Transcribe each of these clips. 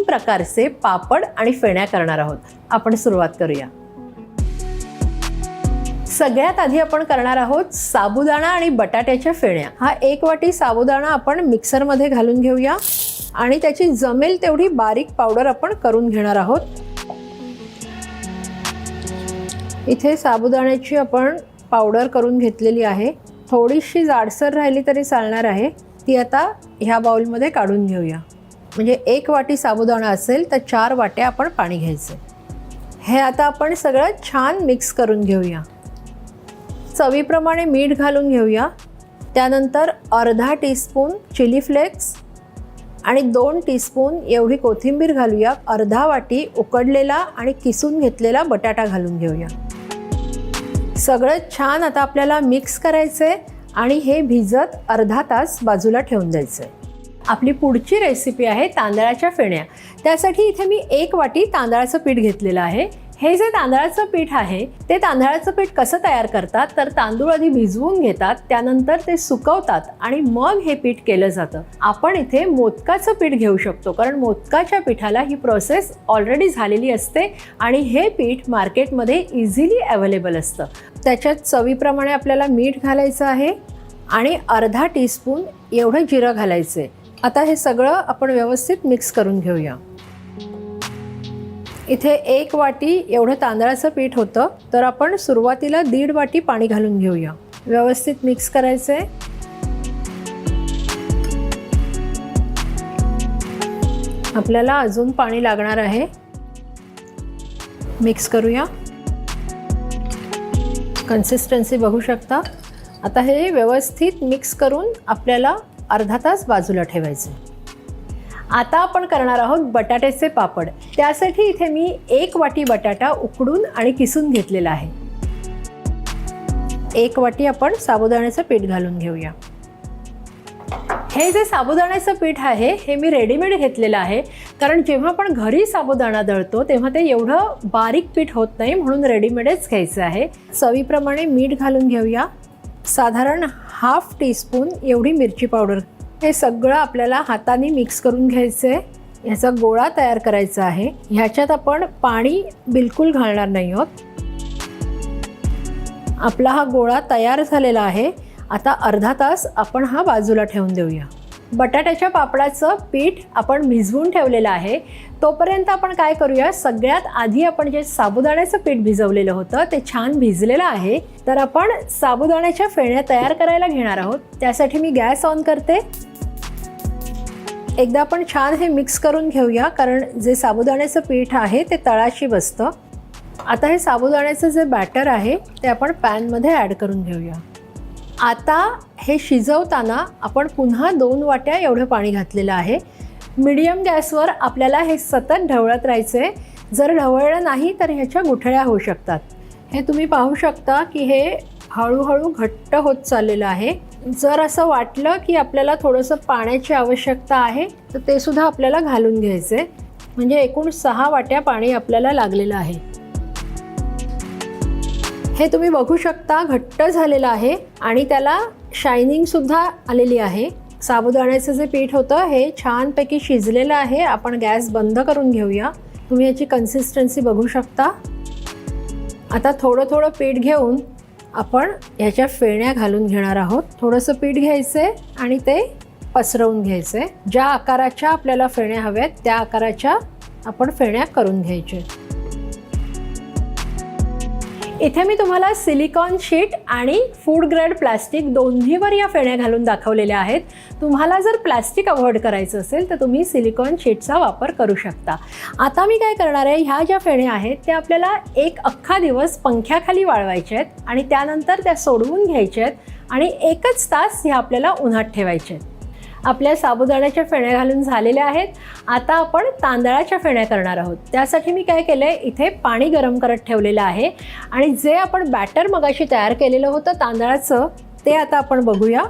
प्रकारचे पापड आणि फेण्या करणार आहोत. आपण सुरुवात करूया. सगळ्यात आधी आपण करणार आहोत साबुदाणा आणि बटाट्याच्या फेण्या. हा 1 वाटी साबुदाणा आपण मिक्सरमध्ये घालून घेऊया आणि त्याची जमेल तेवढी बारीक पावडर आपण करून घेणार आहोत. इथे साबुदाण्याची आपण पावडर करून घेतलेली आहे. थोडीशी जाडसर राहिली तरी चालणार आहे. ती आता ह्या बाउलमध्ये काढून घेऊया. म्हणजे 1 वाटी साबुदाणा असेल तर 4 वाट्या आपण पाणी घ्यायचं. हे आता आपण सगळं छान मिक्स करून घेऊया. चवीप्रमाणे मीठ घालून घेऊया. त्यानंतर अर्धा टीस्पून चिली फ्लेक्स आणि 2 टीस्पून एवढी कोथिंबीर घालूया. अर्धा वाटी उकडलेला आणि किसून घेतलेला बटाटा घालून घेऊया. सगळं छान आता आपल्याला मिक्स करायचं आणि हे भिजत अर्धा तास बाजूला ठेवून द्यायचं. आपली पुढची रेसिपी आहे तांदळाच्या फेण्या. त्यासाठी इथे मी 1 वाटी तांदळाचं पीठ घेतलेलं आहे. हे जे तांदळाचं पीठ आहे ते तांदळाचं पीठ कसं तयार करतात तर तांदूळ आधी भिजवून घेतात, त्यानंतर ते सुकवतात आणि मग हे पीठ केलं जातं. आपण इथे मोदकाचं पीठ घेऊ शकतो कारण मोदकाच्या पिठाला ही प्रोसेस ऑलरेडी झालेली असते आणि हे पीठ मार्केटमध्ये इझिली अवेलेबल असतं. त्याच्यात चवीप्रमाणे आपल्याला मीठ घालायचं आहे आणि अर्धा टीस्पून एवढं जिरं घालायचं आहे. आता हे सगळं आपण व्यवस्थित मिक्स करून घेऊया. इथे 1 वाटी एवढं तांदळाचं पीठ होतं तर आपण सुरुवातीला 1.5 वाटी पाणी घालून घेऊया. व्यवस्थित मिक्स करायचं आहे. आपल्याला अजून पाणी लागणार आहे. मिक्स करूया. कन्सिस्टन्सी बघू शकता. आता हे व्यवस्थित मिक्स करून आपल्याला अर्धा तास बाजूला ठेवायचं. आता आपण करणार आहोत बटाट्याचे पापड. त्यासाठी इथे मी 1 वाटी बटाटा उकडून आणि किसून घेतलेला आहे. 1 वाटी आपण साबुदाण्याचं पीठ घालून घेऊया. हे जे साबुदाण्याचं पीठ आहे हे मी रेडीमेड घेतलेलं आहे कारण जेव्हा आपण घरी साबुदाणा दळतो तेव्हा ते एवढं बारीक पीठ होत नाही, म्हणून रेडीमेडच घ्यायचं आहे. चवीप्रमाणे मीठ घालून घेऊया. साधारण ½ टीस्पून एवढी मिरची पावडर. हे सगळं आपल्याला हाताने मिक्स करून घ्यायचं आहे. ह्याचा गोळा तयार करायचा आहे. ह्याच्यात आपण पाणी बिलकुल घालणार नाही आहोत. आपला हा गोळा तयार झालेला आहे. आता अर्धा तास आपण हा बाजूला ठेवून देऊया. बटाट्याच्या पापडाचं पीठ आपण भिजवून ठेवलेलं आहे. तोपर्यंत आपण काय करूया, सगळ्यात आधी आपण जे साबुदाण्याचं पीठ भिजवलेलं होतं ते छान भिजलेलं आहे. तर आपण साबुदाण्याच्या फेण्या तयार करायला घेणार आहोत. त्यासाठी मी गॅस ऑन करते. एकदा आपण छान हे मिक्स करून घेऊया कारण जे साबुदाण्याचं पीठ आहे ते तळाशी बसतं. आता हे साबुदाण्याचं जे बॅटर आहे ते आपण पॅनमध्ये ॲड करून घेऊया. आता हे शिजवताना आपण पुन्हा 2 वाट्या एवढं पाणी घातलेलं आहे. मीडियम गॅसवर आपल्याला हे सतत ढवळत राहायचं आहे. जर ढवळलं नाही तर ह्याच्या गुठळ्या होऊ शकतात. हे तुम्ही पाहू शकता की हे हळूहळू घट्ट होत चाललेलं आहे. जर असं वाटलं की आपल्याला थोडंसं पाण्याची आवश्यकता आहे तर ते सुद्धा आपल्याला घालून घ्यायचं आहे. म्हणजे एकूण 6 वाट्या पाणी आपल्याला लागलेलं आहे. हे तुम्ही बघू शकता घट्ट झालेलं आहे आणि त्याला शायनिंगसुद्धा आलेली आहे. साबुदाण्याचं जे पीठ होतं हे छानपैकी शिजलेलं आहे. आपण गॅस बंद करून घेऊया. तुम्ही याची कन्सिस्टन्सी बघू शकता. आता थोडं थोडं पीठ घेऊन आपण ह्याच्या फेण्या घालून घेणार आहोत. थोडंसं पीठ घ्यायचं आहे आणि ते पसरवून घ्यायचं आहे. ज्या आकाराच्या आपल्याला फेण्या हव्यात त्या आकाराच्या आपण फेण्या करून घ्यायच्या. इथे मी तुम्हाला सिलिकॉन शीट आणि फूड ग्रेड प्लास्टिक दोन्हीवर या फेण्या घालून दाखवलेल्या आहेत. तुम्हाला जर प्लास्टिक अवॉइड करायचं असेल तर तुम्ही सिलिकॉन शीटचा वापर करू शकता. आता मी काय करणार आहे, ह्या ज्या फेण्या आहेत त्या आपल्याला 1 अख्खा दिवस पंख्याखाली वाळवायच्या आहेत आणि त्यानंतर त्या सोडवून घ्यायच्या आहेत आणि 1च तास ह्या आपल्याला उन्हात ठेवायच्या आहेत. आपल्या साबुदाण्याच्या फेण्या घालून झालेल्या आहेत. आता आपण तांदळाच्या फेण्या करणार आहोत. त्यासाठी मी काय केलं आहे, इथे पाणी गरम करत ठेवलेलं आहे आणि जे आपण बॅटर मगाशी तयार केलेलं होतं तांदळाचं ते आता आपण बघूया.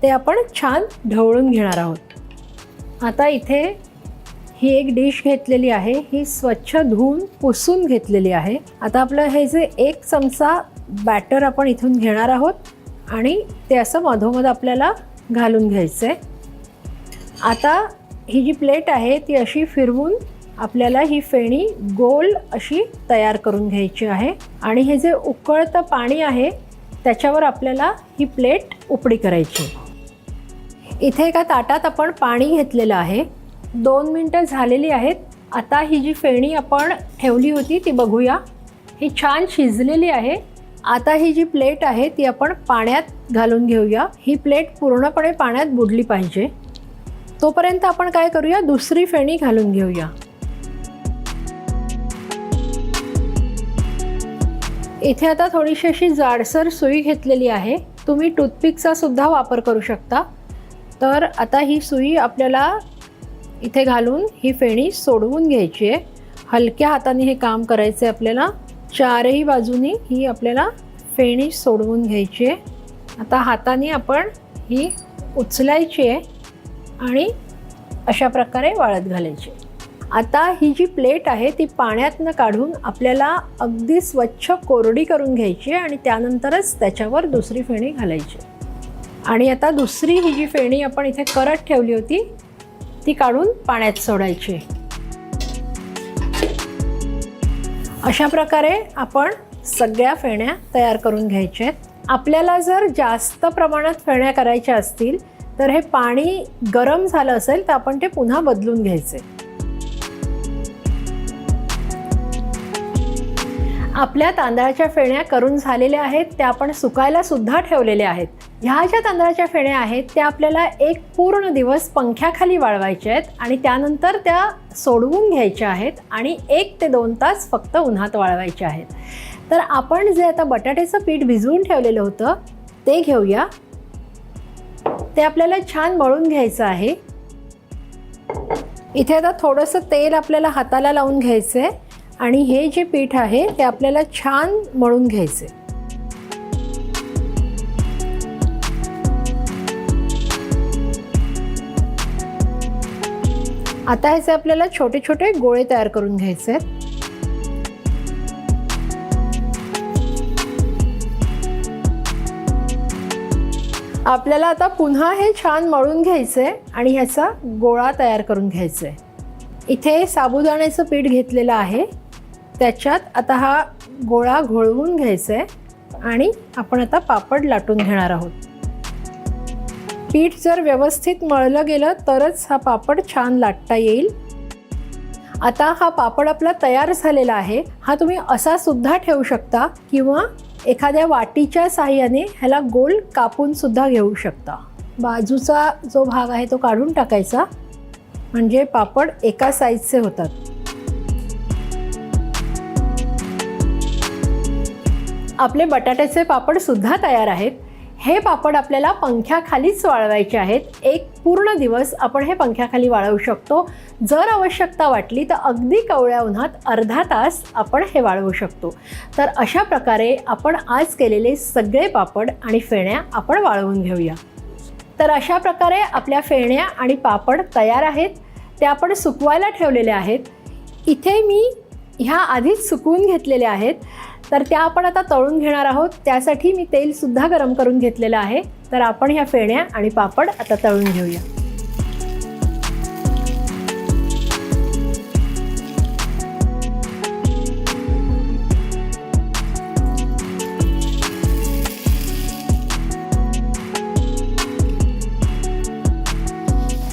ते आपण छान ढवळून घेणार आहोत. आता इथे ही एक डिश घेतलेली आहे. ही स्वच्छ धुवून पुसून घेतलेली आहे. आता आपलं हे जे 1 चमचा बॅटर आपण इथून घेणार आहोत आणि ते असं मधोमध आपल्याला घालून घ्यायचं आहे. आता ही जी प्लेट आहे ती अशी फिरवून आपल्याला ही फेणी गोल अशी तयार करून घ्यायची आहे आणि हे जे उकळतं पाणी आहे त्याच्यावर आपल्याला ही प्लेट उपडी करायची. इथे एका ताटात आपण पाणी घेतलेलं आहे. 2 मिनटं झालेली आहेत. आता ही जी फेणी आपण ठेवली होती ती बघूया. ही छान शिजलेली आहे. आता ही जी प्लेट आहे ती आपण पाण्यात घालून घेऊया. ही प्लेट पूर्णपणे पाण्यात बुडली पाहिजे. तोपर्यंत आपण काय करूया, दुसरी फेणी घालून घेऊया. इथे आता थोडीशी अशी जाडसर सुई घेतलेली आहे. तुम्ही टूथपिकचा सुद्धा वापर करू शकता. तर आता ही सुई आपल्याला इथे घालून ही फेणी सोडवून घ्यायची आहे. हलक्या हाताने हे काम करायचं आहे आपल्याला. चारही बाजूनी ही आपल्याला फेणी सोडवून घ्यायची आहे. आता हाताने आपण ही उचलायची आहे आणि अशा प्रकारे वाळत घालायची. आता ही जी प्लेट आहे ती पाण्यातनं काढून आपल्याला अगदी स्वच्छ कोरडी करून घ्यायची आणि त्यानंतरच त्याच्यावर दुसरी फेणी घालायची. आणि आता दुसरी ही जी फेणी आपण इथे करत ठेवली होती ती काढून पाण्यात सोडायची. अशा प्रकारे आपण सगळ्या फेण्या तयार करून घ्यायच्या आहेत. आपल्याला जर जास्त प्रमाणात फेण्या करायच्या असतील तर हे पाणी गरम झालं असेल तर आपण ते पुन्हा बदलून घ्यायचे. आपल्या तांदळाच्या फेण्या करून झालेल्या आहेत. त्या आपण सुकायला सुद्धा ठेवलेल्या आहेत. ह्या ज्या तांदळाच्या फेण्या आहेत त्या आपल्याला एक पूर्ण दिवस पंख्याखाली वाळवायच्या आहेत आणि त्यानंतर त्या सोडवून घ्यायच्या आहेत आणि 1 ते 2 तास फक्त उन्हात वाळवायच्या आहेत. तर आपण जे आता बटाट्याचं पीठ भिजवून ठेवलेलं होतं ते घेऊया. ते आपल्याला छान मळून घ्यायचं आहे. इथे आता थोडंसं तेल आपल्याला हाताला लावून घ्यायचं आहे आणि हे जे पीठ आहे ते आपल्याला छान मळून घ्यायचे. आता ह्याचे आपल्याला छोटे छोटे गोळे तयार करून घ्यायचे आहेत. आपल्याला आता पुन्हा हे छान मळून घ्यायचे आणि ह्याचा गोळा तयार करून घ्यायचा आहे. इथे साबुदाण्याचं पीठ घेतलेलं आहे. त्याच्यात आता हा गोळा घोळवून घ्यायचा आहे आणि आपण आता पापड लाटून घेणार आहोत. पीठ जर व्यवस्थित मळलं गेलं तरच हा पापड छान लाटता येईल. आता हा पापड आपला तयार झालेला आहे. हा तुम्ही असा सुद्धा ठेवू शकता किंवा एखाद्या वाटीच्या साहाय्याने ह्याला गोल कापून सुद्धा घेऊ शकता. बाजूचा जो भाग आहे तो काढून टाकायचा म्हणजे पापड एका साईजचे होतात. आपले बटाट्याचे पापड सुद्धा तयार आहेत. हे पापड आपल्याला पंख्याखालीच वाळवायचे आहेत. एक पूर्ण दिवस आपण हे पंख्याखाली वाळवू शकतो. जर आवश्यकता वाटली तर अगदी कवळ्या उन्हात अर्धा तास आपण हे वाळवू शकतो. तर अशा प्रकारे आपण आज केलेले सगळे पापड आणि फेण्या आपण वाळवून घेऊया. तर अशा प्रकारे आपल्या फेण्या आणि पापड तयार आहेत. ते आपण सुकवायला ठेवलेले आहेत. इथे मी ह्या आधीच सुकवून घेतलेल्या आहेत. तर त्या आपण आता तळून घेणार आहोत. त्यासाठी मी तेलसुद्धा गरम करून घेतलेलं आहे. तर आपण ह्या फेण्या आणि पापड आता तळून घेऊया.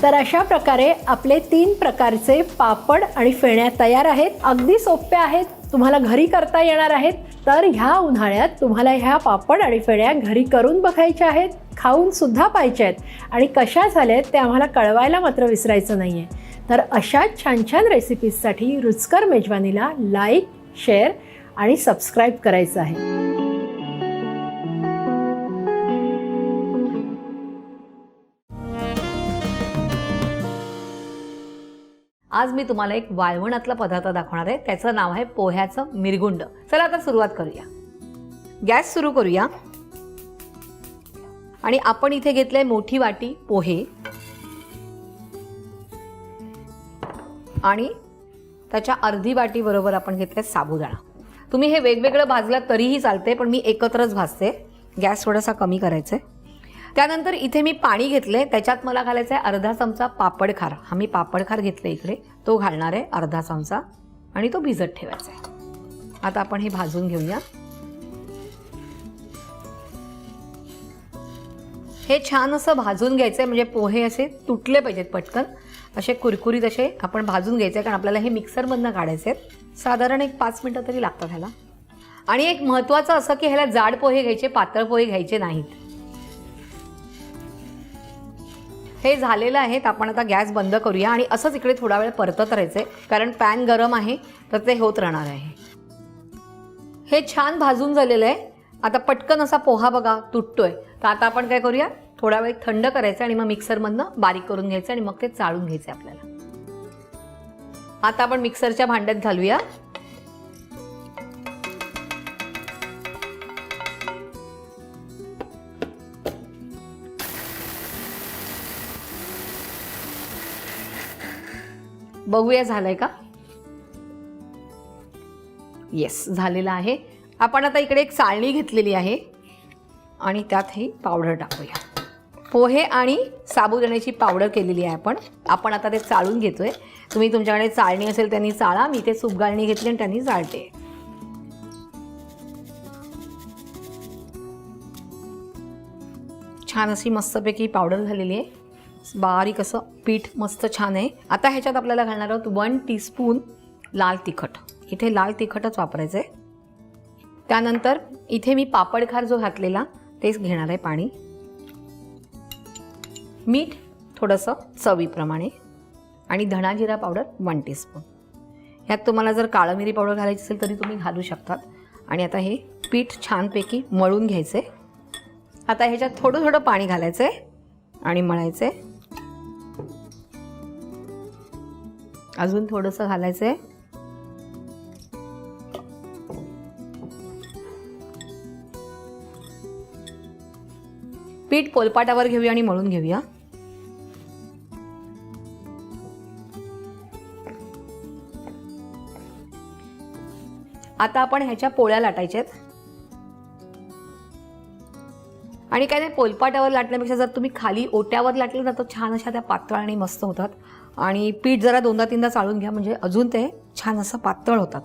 तर अशा प्रकारे आपले 3 प्रकारचे पापड आणि फेण्या तयार आहेत. अगदी सोप्या आहेत. तुम्हाला घरी करता येणार आहेत. तर ह्या उन्हाळ्यात तुम्हाला ह्या पापड आणि फेण्या घरी करून बघायच्या आहेत. खाऊन सुद्धा पाहिजे आहेत आणि कशा झाल्यात ते आम्हाला कळवायला मात्र विसरायचं नाही आहे. तर अशा छान छान रेसिपीजसाठी रुचकर मेजवानीला लाईक, शेअर आणि सबस्क्राईब करायचं आहे. आज मी तुम्हाला एक वाळवणातला पदार्थ दाखवणार आहे. त्याचं नाव आहे पोह्याचं मिरगुंड. चला आता सुरुवात करूया. गॅस सुरू करूया आणि आपण इथे घेतले मोठी वाटी पोहे आणि त्याच्या अर्धी वाटी बरोबर आपण घेतले साबुदाणा. तुम्ही हे वेगवेगळं भाजलं तरीही चालते पण मी एकत्रच भाजते. गॅस थोडासा कमी करायचा आहे. त्यानंतर इथे मी पाणी घेतले, त्याच्यात मला घालायचा आहे अर्धा चमचा पापडखार. हा मी पापडखार घेतले इकडे, तो घालणार आहे अर्धा चमचा आणि तो भिजत ठेवायचा आहे. आता आपण हे भाजून घेऊया. हे छान असं भाजून घ्यायचं आहे, म्हणजे पोहे असे तुटले पाहिजेत पटकन, असे कुरकुरीत असे आपण भाजून घ्यायचे, कारण आपल्याला हे मिक्सरमधनं काढायचे आहेत. साधारण एक 5 मिनटं तरी लागतात ह्याला. आणि एक महत्त्वाचं असं की ह्याला जाड पोहे घ्यायचे, पातळ पोहे घ्यायचे नाहीत. हे झालेलं आहे, तर आपण आता गॅस बंद करूया आणि असंच इकडे थोडा वेळ परतत राहायचं आहे, कारण पॅन गरम आहे तर ते होत राहणार आहे. हे छान भाजून झालेलं आहे. आता पटकन असा पोहा बघा तुटतोय, तर आता आपण काय करूया, थोडा वेळ थंड करायचं आणि मग मिक्सरमधनं बारीक करून घ्यायचं आणि मग ते चाळून घ्यायचं आपल्याला. आता आपण मिक्सरच्या भांड्यात घालूया. बघूया झालंय का. येस, झालेलं आहे. आपण आता इकडे एक चाळणी घेतलेली आहे आणि त्यात ही पावडर टाकूया. पोहे आणि साबुदाण्याची पावडर केलेली आहे आपण आता ते चाळून घेतोय. तुम्ही तुमच्याकडे चाळणी असेल त्यांनी चाळा, मी ते सुपगाळणी घेतली आणि त्यांनी चाळते. छान अशी मस्तपैकी पावडर झालेली आहे, बारीक असं पीठ मस्त छान आहे. आता ह्याच्यात आपल्याला घालणार आहोत 1 टीस्पून लाल तिखट. इथे लाल तिखटच वापरायचं आहे. त्यानंतर इथे मी पापडखार जो घातलेला तेच घेणार आहे पाणी. मीठ थोडंसं चवीप्रमाणे आणि धणा जिरा पावडर 1 टीस्पून. ह्यात तुम्हाला जर काळं मिरी पावडर घालायची असेल तरी तुम्ही घालू शकतात. आणि आता हे पीठ छानपैकी मळून घ्यायचं आहे. आता ह्याच्यात थोडं थोडं पाणी घालायचं आहे आणि मळायचं आहे. अजून थोडंसं घालायचं आहे. पीठ पोलपाटावर घेऊया आणि मळून घेऊया. आता आपण ह्याच्या पोळ्या लाटायच्या आहेत. आणि काय नाही, पोलपाटावर लाटण्यापेक्षा जर तुम्ही खाली ओट्यावर लाटलं ना तर छान अशा त्या पातळ आणि मस्त होतात. आणि पीठ जरा 2दा-3दा चाळून घ्या, म्हणजे अजून ते छान असं पातळ होतात.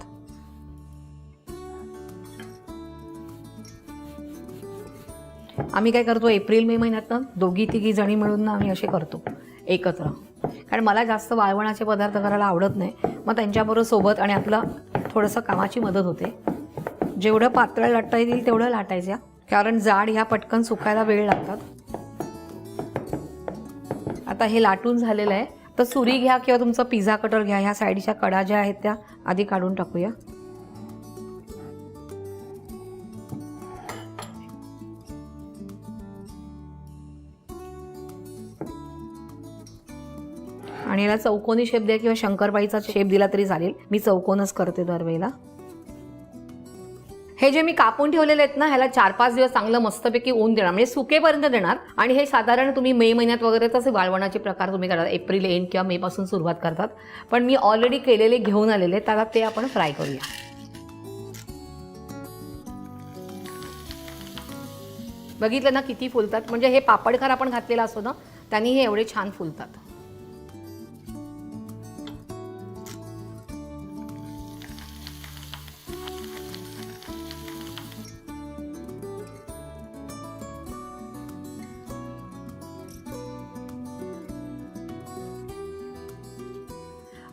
आम्ही काय करतो, एप्रिल मे महिन्यात ना 2-3 जणी मिळून ना आम्ही असे करतो एकत्र, कारण मला जास्त वाळवणाचे पदार्थ करायला आवडत नाही. मग त्यांच्याबरोबर सोबत आणि आपलं थोडंसं कामाची मदत होते. जेवढं पातळ लाटता येईल तेवढं लाटायचं, कारण जाड ह्या पटकन सुकायला वेळ लागतात. आता हे लाटून झालेलं आहे, तर सुरी घ्या किंवा तुमचं पिझ्झा कटर घ्या. ह्या साईडच्या कडा ज्या आहेत त्या आधी काढून टाकूया. आणि याला चौकोनी शेप द्या किंवा शंकरपाईचा शेप दिला तरी चालेल. मी चौकोनच करते दरवेळेला. हे जे मी कापून ठेवलेले आहेत ना, ह्याला 4-5 दिवस चांगलं मस्तपैकी ऊन देणार, म्हणजे सुकेपर्यंत देणार. आणि हे साधारण तुम्ही मे महिन्यात वगैरे तसे वाळवणाचे प्रकार तुम्ही करतात, एप्रिल एंड किंवा मे पासून सुरुवात करतात. पण मी ऑलरेडी केलेले घेऊन आलेले, त्याला ते आपण फ्राय करूया. बघितलं ना किती फुलतात, म्हणजे हे पापडखार आपण घातलेला असतो ना त्यांनी हे एवढे छान फुलतात.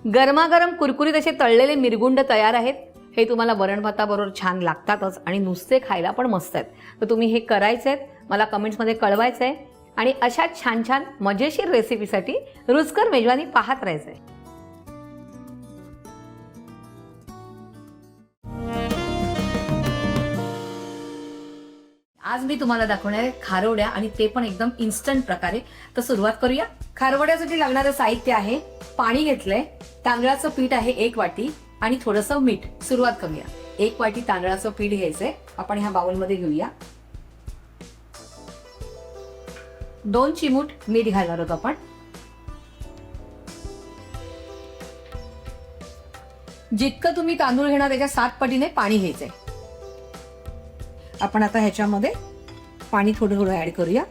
गरमागरम कुरकुरीत असे तळलेले मिरगुंड तयार आहेत. हे तुम्हाला वरण भाताबरोबर छान लागतातच आणि नुसते खायला पण मस्त आहेत. तर तुम्ही हे करायचे आहेत, मला कमेंट्समध्ये कळवायचं आहे. आणि अशा छान छान मजेशीर रेसिपीसाठी रुचकर मेजवानी पाहत राहायचं आहे. आज मी तुम्हाला दाखवणार आहे खारवड्या, आणि ते पण एकदम इन्स्टंट प्रकारे. तर सुरुवात करूया. खारवड्यासाठी लागणारं साहित्य आहे, पाणी घेतलंय, तांदळाचं पीठ आहे 1 वाटी आणि थोडंसं मीठ. सुरुवात करूया. 1 वाटी तांदळाचं पीठ घ्यायचंय आपण ह्या बाउलमध्ये घेऊया. 2 चिमूट मीठ घालणार आहोत आपण. जितकं तुम्ही तांदूळ घेणार त्याच्या 7 पटीने पाणी घ्यायचंय. आपण आता ह्याच्यामध्ये पाणी थोडं थोडं ऍड करूया.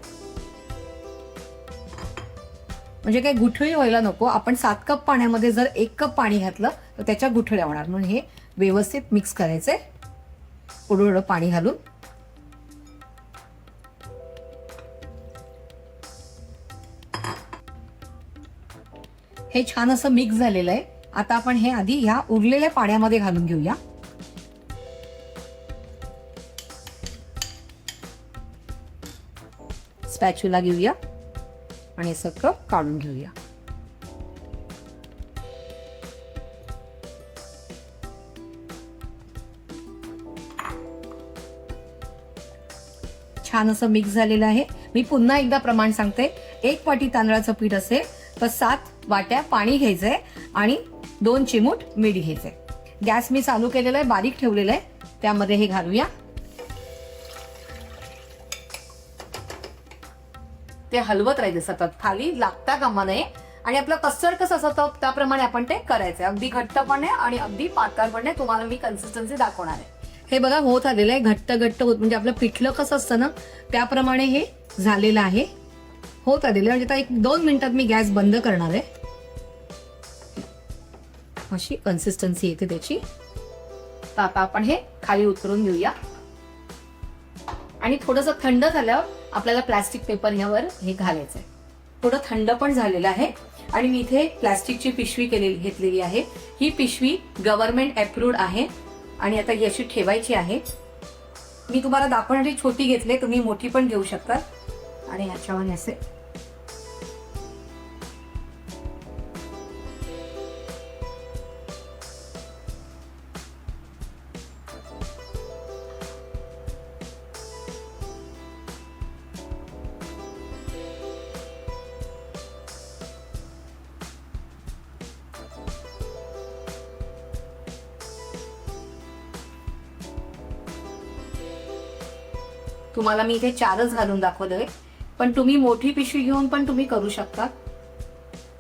म्हणजे काही गुठळी व्हायला नको. आपण 7 कप पाण्यामध्ये जर 1 कप पाणी घातलं तर त्याच्या गुठळ्या होणार. म्हणून हे व्यवस्थित मिक्स करायचंय थोडं पाणी घालून. हे छान असं मिक्स झालेलं आहे. आता आपण हे आधी ह्या उरलेल्या पाण्यामध्ये घालून घेऊया. स्पॅच्युला घेऊया आणि सगळं काढून घेऊया. छान असं मिक्स झालेलं आहे. मी पुन्हा एकदा प्रमाण सांगते. 1 वाटी तांदळाचं पीठ असेल तर 7 वाट्या पाणी घ्यायचंय आणि 2 चिमूट मीठ घ्यायचंय. गॅस मी चालू केलेला आहे, बारीक ठेवलेला आहे. त्यामध्ये हे घालूया. ते हलवत राहायचं सतत, खाली लागता कामा नये. आणि आपलं कस्टर्ड कसं असतं त्याप्रमाणे आपण ते करायचंय. अगदी घट्ट पण आहे आणि अगदी पातळ पण आहे. तुम्हाला मी कन्सिस्टन्सी दाखवणार आहे. हे बघा होत आलेलं आहे, घट्ट घट्ट होत, म्हणजे आपलं पिठलं कसं असतं ना त्याप्रमाणे हे झालेलं आहे, होत आलेलं आहे. म्हणजे आता 1-2 मिनिटात मी गॅस बंद करणार आहे. अशी कन्सिस्टन्सी येते त्याची. तर आता आपण हे खाली उतरून घेऊया आणि थोडंसं थंड झाल्यावर आपल्याला प्लास्टिक पेपर ह्यावर हे घालायचंय. थोडं थंड पण झालेलं आहे आणि मी इथे प्लास्टिकची पिशवी घेतलेली आहे. ही पिशवी गव्हर्नमेंट अप्रूव्ड आहे आणि आता ही अशी ठेवायची आहे. मी तुम्हाला दाखवण्यासाठी छोटी घेतली, तुम्ही मोठी पण घेऊ शकता. आणि ह्याच्यावर असे तुम्हाला मी इथे 4च घालून दाखवलंय, पण तुम्ही मोठी पिशवी घेऊन पण तुम्ही करू शकता.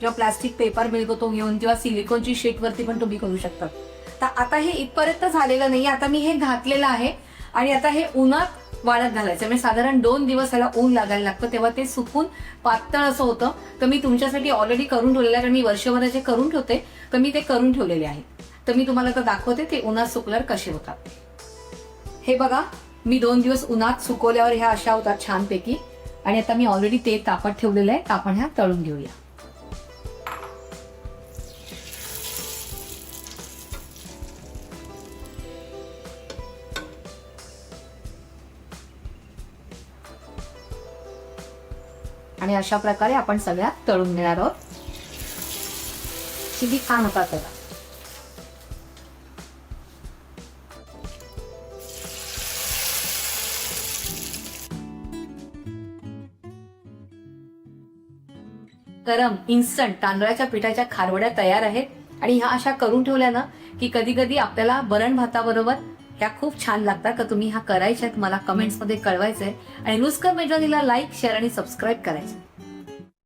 जेव्हा प्लास्टिक पेपर मिळतो तो घेऊन किंवा सिलिकॉनची शीट वरती पण तुम्ही करू शकता. तर आता हे इथपर्यंत झालेलं नाही. आता मी हे घातलेलं आहे आणि आता हे उन्हात वाळत घालायचं. म्हणजे साधारण 2 दिवस ह्याला ऊन लागायला लागतं, तेव्हा ते सुकून पातळ असं होतं. तर मी तुमच्यासाठी ऑलरेडी करून ठेवलेलं आहे, कारण मी वर्षभराचे करून ठेवते. तर मी ते करून ठेवलेले आहे. तर मी तुम्हाला आता दाखवते ते उन्हात सुकल्यावर कसे होतात. हे बघा, मी 2 दिवस उन्हात सुकवल्यावर ह्या अशा होतात छानपैकी. आणि आता मी ऑलरेडी ते तापत ठेवलेलं आहे. तर आपण ह्या तळून घेऊया. आणि अशा प्रकारे आपण सगळ्या तळून घेणार आहोत. किती छान होतात त्याला. गरम इन्स्टंट तांदळाच्या पिठाच्या खारवड्या तयार आहेत. आणि ह्या अशा करून ठेवल्या ना की कधी कधी आपल्याला वरण भाताबरोबर ह्या खूप छान लागतात. तर तुम्ही ह्या करायच्यात, मला कमेंट्समध्ये कळवायचंय. आणि नुस्खा मेजवानीला लाईक, शेअर आणि सबस्क्राईब करायचं.